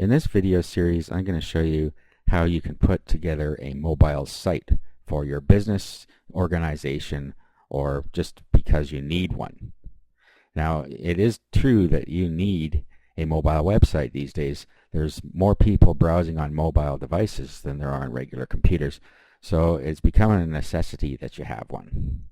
In this video series, I'm going to show you how you can put together a mobile site for your business, organization, or just because you need one. Now, it is true that you need a mobile website these days. There's more people browsing on mobile devices than there are on regular computers, so it's becoming a necessity that you have one.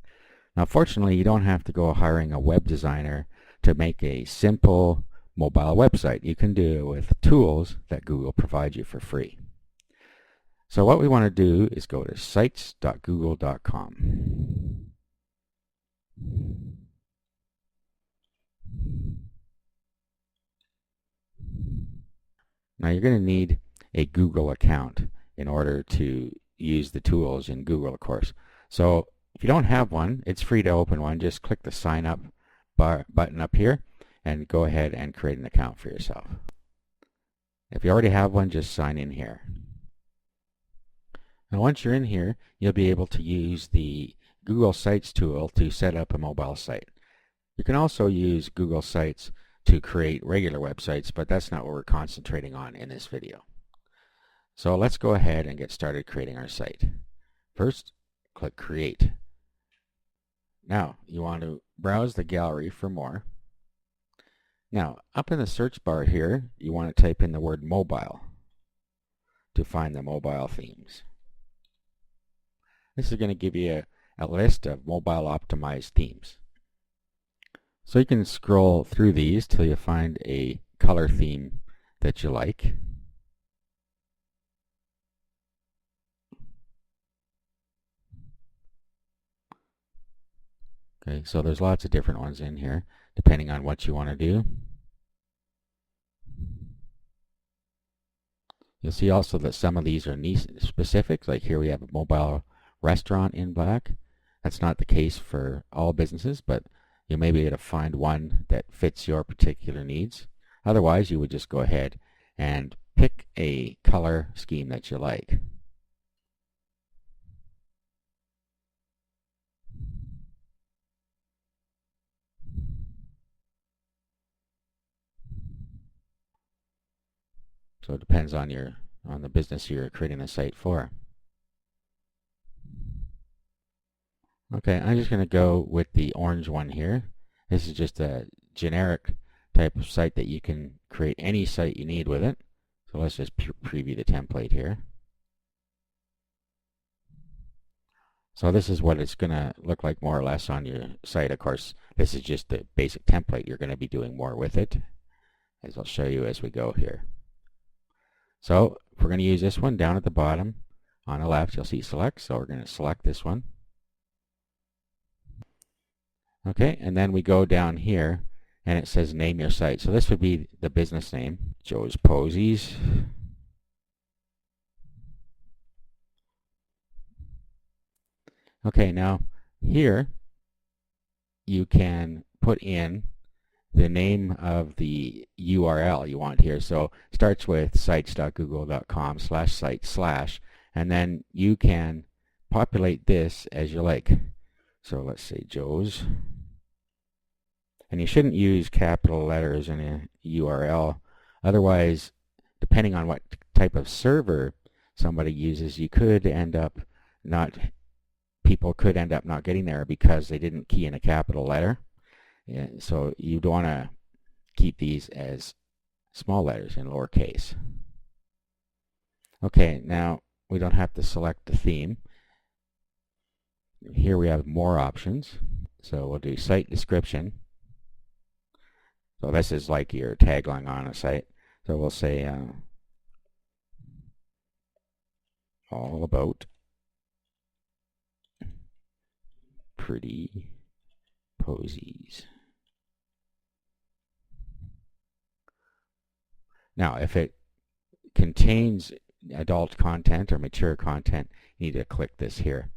Now, fortunately, you don't have to go hiring a web designer to make a simple mobile website. You can do it with tools that Google provides you for free. So what we want to do is go to sites.google.com. Now you're going to need a Google account in order to use the tools in Google, of course. So if you don't have one, it's free to open one. Just click the sign up button up here and go ahead and create an account for yourself. If you already have one, just sign in here. Now once you're in here, you'll be able to use the Google Sites tool to set up a mobile site. You can also use Google Sites to create regular websites, but that's not what we're concentrating on in this video. So let's go ahead and get started creating our site. First, click Create. Now, you want to browse the gallery for more. Now, up in the search bar here, you want to type in the word mobile to find the mobile themes. This is going to give you a list of mobile optimized themes. So you can scroll through these till you find a color theme that you like. Okay, so there's lots of different ones in here depending on what you want to do. You'll see also that some of these are niche specific, like here we have a mobile restaurant in black. That's not the case for all businesses, but you may be able to find one that fits your particular needs. Otherwise, you would just go ahead and pick a color scheme that you like. So it depends on the business you're creating the site for. Okay, I'm just going to go with the orange one here. This is just a generic type of site that you can create any site you need with it. So let's just preview the template here. So this is what it's going to look like more or less on your site. Of course, this is just the basic template. You're going to be doing more with it, as I'll show you as we go here. So if we're going to use this one, down at the bottom on the left, you'll see select. So we're going to select this one. Okay, and then we go down here and it says name your site. So this would be the business name, Joe's Posies. Okay, now here you can put in the name of the URL you want here. So it starts with sites.google.com/site/ and then you can populate this as you like. So let's say Joe's. And you shouldn't use capital letters in a URL. Otherwise, depending on what type of server somebody uses, people could end up not getting there because they didn't key in a capital letter. Yeah, so you'd want to keep these as small letters in lowercase. Okay, now we don't have to select the theme. Here we have more options. So we'll do site description. So this is like your tagline on a site. So we'll say all about pretty posies. Now, if it contains adult content or mature content, you need to click this here.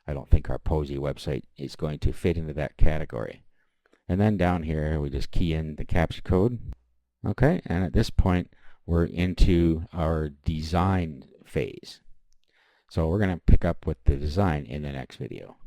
I don't think our Posy website is going to fit into that category. And then down here, we just key in the CAPTCHA code. Okay, and at this point, we're into our design phase. So we're going to pick up with the design in the next video.